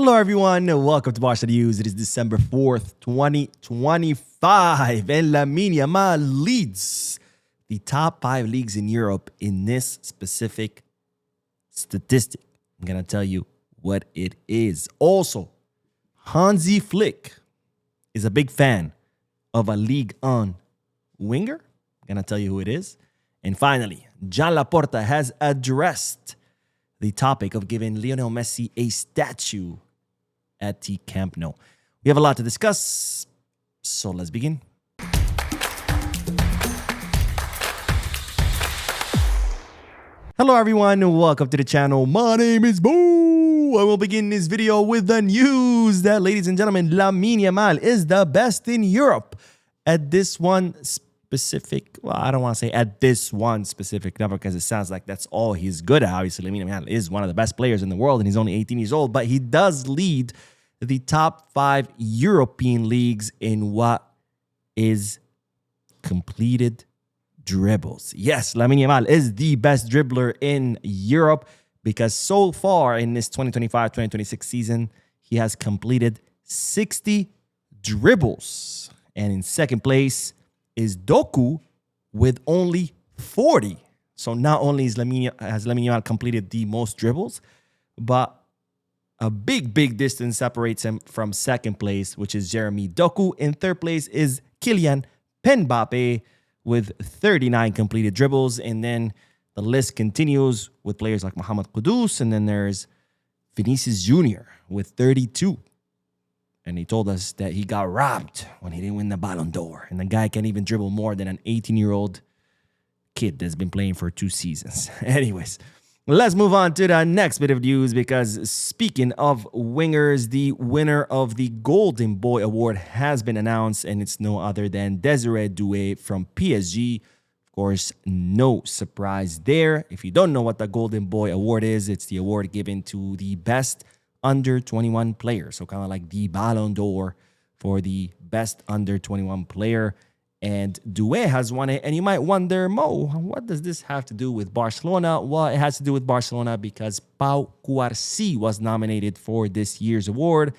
Hello, everyone. Welcome to Barca News. It is December 4th, 2025, and Lamine Yamal leads the top 5 leagues in Europe in this specific statistic. I'm going to tell you what it is. Also, Hansi Flick is a big fan of a Ligue 1 winger. I'm going to tell you who it is. And finally, Laporta has addressed the topic of giving Lionel Messi a statue at the Camp Nou. We have a lot to discuss, so let's begin. Hello everyone, welcome to the channel. My name is Boo. I will begin this video with the news that, ladies and gentlemen, Lamine Yamal is the best in Europe at this one specific, well, I don't want to say at this one specific number because it sounds like that's all he's good at. Obviously, Lamine Yamal is one of the best players in the world and he's only 18 years old, but he does lead the top 5 European leagues in what is completed dribbles. Yes, Lamine Yamal is the best dribbler in Europe because so far in this 2025-2026 season, he has completed 60 dribbles. And in second place is Doku with only 40. So not only has Lamine Yamal completed the most dribbles, but a big distance separates him from second place, which is Jeremy Doku. In third place is Kylian Mbappe with 39 completed dribbles. And then the list continues with players like Mohamed Kudus. And then there's Vinicius Jr. with 32. And he told us that he got robbed when he didn't win the Ballon d'Or. And the guy can't even dribble more than an 18-year-old kid that's been playing for 2 seasons. Anyways, let's move on to the next bit of news because speaking of wingers, the winner of the Golden Boy Award has been announced, and it's no other than Desiree Doué from PSG. Of course, no surprise there. If you don't know what the Golden Boy Award is, it's the award given to the best under 21 player. So kind of like the Ballon d'Or for the best under 21 player. And Doué has won it. And you might wonder, Mo, what does this have to do with Barcelona? Well, it has to do with Barcelona because Pau Cuarsí was nominated for this year's award.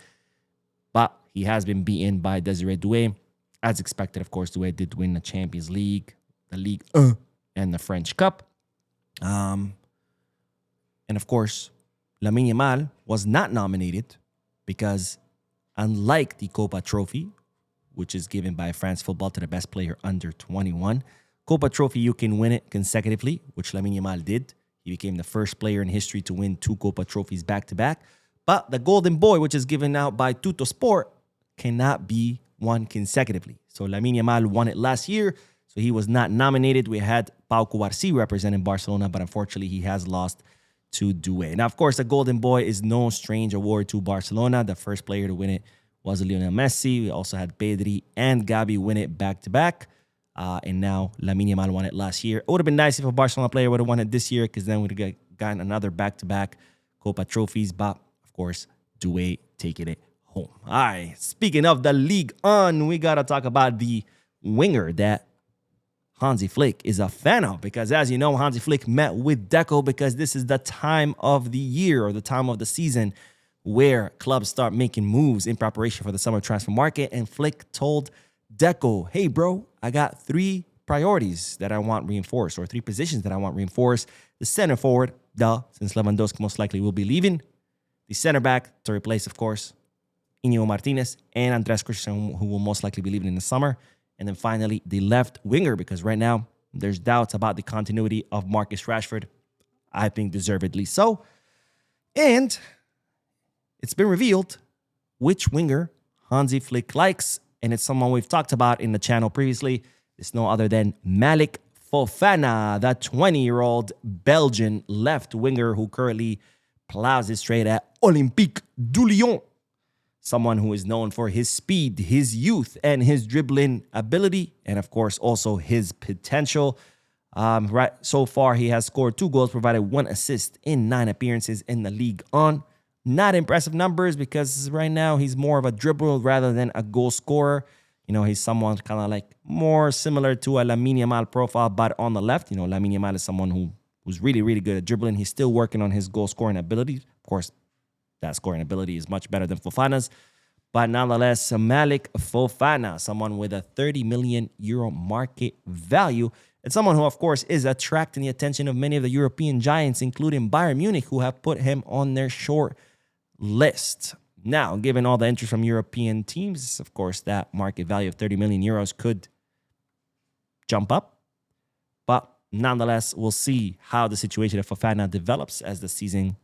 But he has been beaten by Desiree Doué. As expected, of course, Doué did win the Champions League, the Ligue, and the French Cup. And of course, Lamine Yamal was not nominated because unlike the Copa Trophy, which is given by France Football to the best player under 21, Copa Trophy, you can win it consecutively, which Lamine Yamal did. He became the first player in history to win 2 Copa Trophies back-to-back. But the Golden Boy, which is given out by Tutto Sport, cannot be won consecutively. So Lamine Yamal won it last year, so he was not nominated. We had Pau Cuarsí representing Barcelona, but unfortunately he has lost to Doué. Now, of course, the Golden Boy is no strange award to Barcelona. The first player to win it was Lionel Messi. We also had Pedri and Gabi win it back-to-back. And now Lamine Yamal won it last year. It would have been nice if a Barcelona player would have won it this year because then we'd have gotten another back-to-back Copa trophies. But, of course, Doué taking it home. All right, speaking of the Ligue 1, we got to talk about the winger that Hansi Flick is a fan of because, as you know, Hansi Flick met with Deco because this is the time of the year or the time of the season where clubs start making moves in preparation for the summer transfer market. And Flick told Deco, hey, bro, I got 3 priorities that I want reinforced or 3 positions that I want reinforced. The center forward, since Lewandowski most likely will be leaving. The center back to replace, of course, Íñigo Martínez and Andrés Christensen, who will most likely be leaving in the summer. And then finally, the left winger, because right now there's doubts about the continuity of Marcus Rashford. I think deservedly so. And it's been revealed which winger Hansi Flick likes, and it's someone we've talked about in the channel previously. It's no other than Malick Fofana, the 20-year-old Belgian left winger who currently plows his trade at Olympique de Lyon. Someone who is known for his speed, his youth, and his dribbling ability, and of course also his potential. Right so far, he has scored 2 goals, provided 1 assist in 9 appearances in the Ligue 1. Not impressive numbers because right now he's more of a dribbler rather than a goal scorer. You know, he's someone kind of like more similar to a Lamine Yamal profile, but on the left. You know, Lamine Yamal is someone who's really good at dribbling. He's still working on his goal scoring ability. Of course, that scoring ability is much better than Fofana's. But nonetheless, Malick Fofana, someone with a 30 million euro market value, and someone who, of course, is attracting the attention of many of the European giants, including Bayern Munich, who have put him on their short list. Now, given all the interest from European teams, of course, that market value of 30 million euros could jump up. But nonetheless, we'll see how the situation of Fofana develops as the season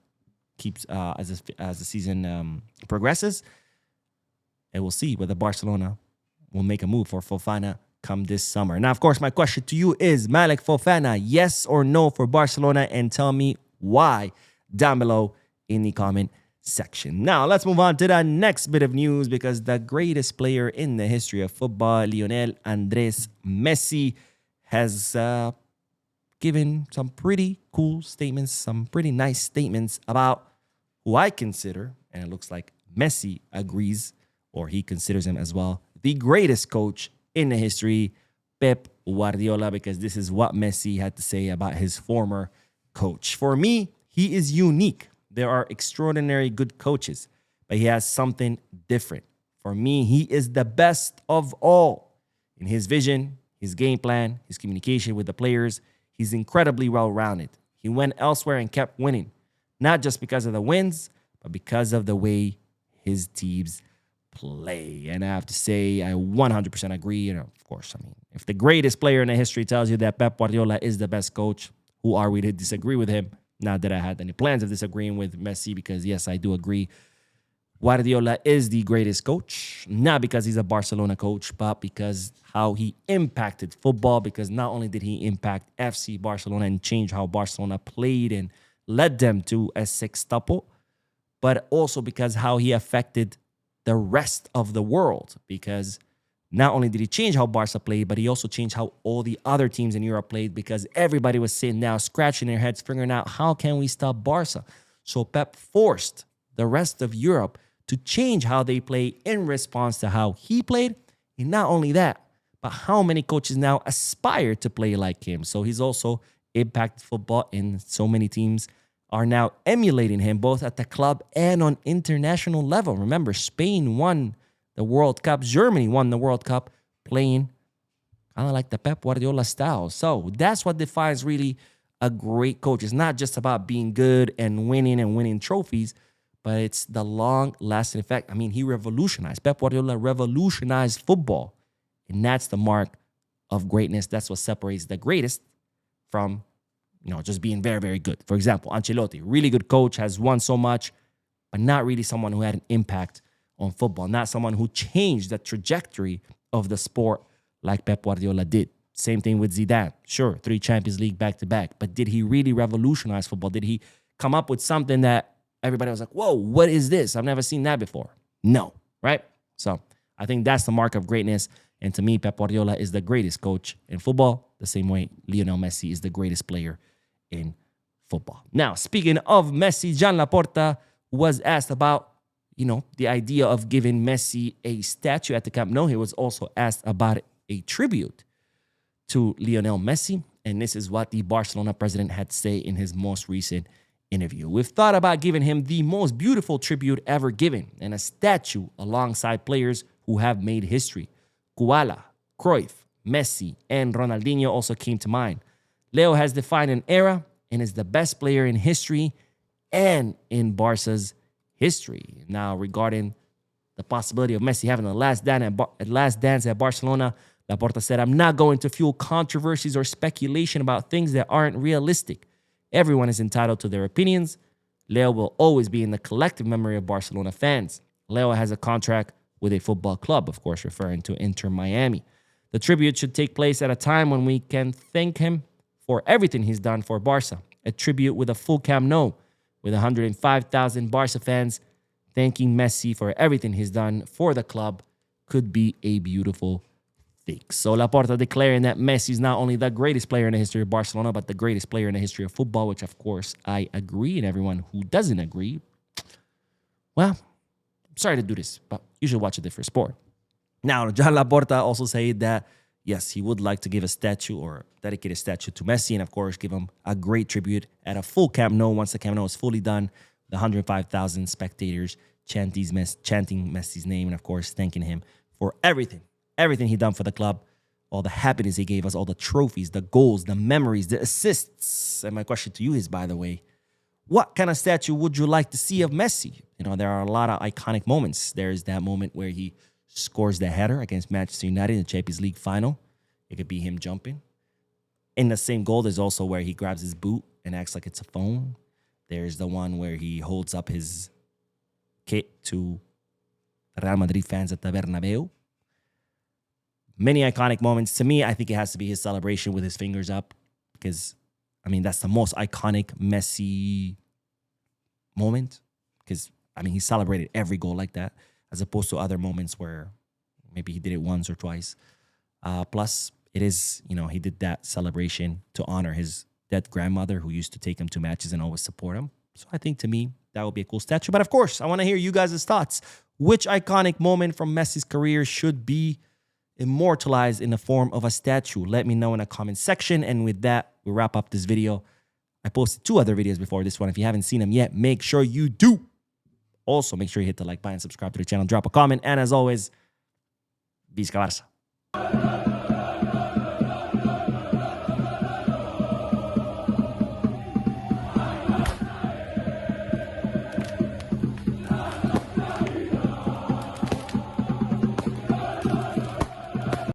progresses. And we'll see whether Barcelona will make a move for Fofana come this summer. Now, of course, my question to you is, Malick Fofana, yes or no for Barcelona? And tell me why down below in the comment section. Now, let's move on to the next bit of news, because the greatest player in the history of football, Lionel Andres Messi, has given some pretty cool statements, some pretty nice statements about who I consider, and it looks like Messi agrees, or he considers him as well, the greatest coach in the history, Pep Guardiola, because this is what Messi had to say about his former coach. For me, he is unique. There are extraordinary good coaches, but he has something different. For me, he is the best of all. In his vision, his game plan, his communication with the players, he's incredibly well-rounded. He went elsewhere and kept winning, not just because of the wins, but because of the way his teams play. And I have to say, I 100% agree. And of course, I mean, if the greatest player in the history tells you that Pep Guardiola is the best coach, who are we to disagree with him? Not that I had any plans of disagreeing with Messi, because yes, I do agree. Guardiola is the greatest coach, not because he's a Barcelona coach, but because how he impacted football, because not only did he impact FC Barcelona and change how Barcelona played and led them to a sextuple, but also because how he affected the rest of the world, because not only did he change how Barca played, but he also changed how all the other teams in Europe played, because everybody was sitting down, scratching their heads, figuring out how can we stop Barca. So Pep forced the rest of Europe to change how they play in response to how he played. And not only that, but how many coaches now aspire to play like him. So he's also impacted football, and so many teams are now emulating him, both at the club and on international level. Remember, Spain won the World Cup. Germany won the World Cup playing kind of like the Pep Guardiola style. So that's what defines really a great coach. It's not just about being good and winning trophies, but it's the long-lasting effect. I mean, he revolutionized. Pep Guardiola revolutionized football. And that's the mark of greatness. That's what separates the greatest from, just being very, very good. For example, Ancelotti, really good coach, has won so much, but not really someone who had an impact on football, not someone who changed the trajectory of the sport like Pep Guardiola did. Same thing with Zidane. Sure, 3 Champions League back-to-back, but did he really revolutionize football? Did he come up with something that everybody was like, whoa, what is this? I've never seen that before. No, right? So I think that's the mark of greatness. And to me, Pep Guardiola is the greatest coach in football, the same way Lionel Messi is the greatest player in football. Now, speaking of Messi, Joan Laporta was asked about, the idea of giving Messi a statue at the Camp Nou. He was also asked about a tribute to Lionel Messi. And this is what the Barcelona president had to say in his most recent interview. We've thought about giving him the most beautiful tribute ever given, and a statue alongside players who have made history. Koala, Cruyff, Messi, and Ronaldinho also came to mind. Leo has defined an era and is the best player in history and in Barca's history. Now, regarding the possibility of Messi having the last dance at Barcelona, Laporta said, "I'm not going to fuel controversies or speculation about things that aren't realistic. Everyone is entitled to their opinions. Leo will always be in the collective memory of Barcelona fans. Leo has a contract with a football club," of course referring to Inter Miami. "The tribute should take place at a time when we can thank him for everything he's done for Barca. A tribute with a full Camp Nou, with 105,000 Barca fans thanking Messi for everything he's done for the club, could be a beautiful thing." So Laporta declaring that Messi is not only the greatest player in the history of Barcelona, but the greatest player in the history of football, which of course I agree, and everyone who doesn't agree, well, sorry to do this, but you should watch a different sport. Now, Joan Laporta also said that, yes, he would like to give a statue or dedicate a statue to Messi, and of course give him a great tribute at a full Camp Nou once the Camp Nou is fully done the 105,000 spectators chanting Messi's name, and of course, thanking him for everything he done for the club, all the happiness he gave us, all the trophies, the goals, the memories, the assists. And my question to you is, by the way, what kind of statue would you like to see of Messi? You know, there are a lot of iconic moments. There's that moment where he scores the header against Manchester United in the Champions League final. It could be him jumping. In the same goal, there's also where he grabs his boot and acts like it's a phone. There's the one where he holds up his kit to Real Madrid fans at the Bernabeu. Many iconic moments. To me, I think it has to be his celebration with his fingers up because, I mean, that's the most iconic Messi moment because, I mean, he celebrated every goal like that as opposed to other moments where maybe he did it once or twice. Plus, it is, you know, he did that celebration to honor his dead grandmother who used to take him to matches and always support him. So I think to me, that would be a cool statue. But of course, I want to hear you guys' thoughts. Which iconic moment from Messi's career should be immortalized in the form of a statue? Let me know in the comment section. And with that, we wrap up this video. I posted 2 other videos before this one. If you haven't seen them yet, make sure you do. Also, make sure you hit the like button, subscribe to the channel, drop a comment. And as always, Visca Barça.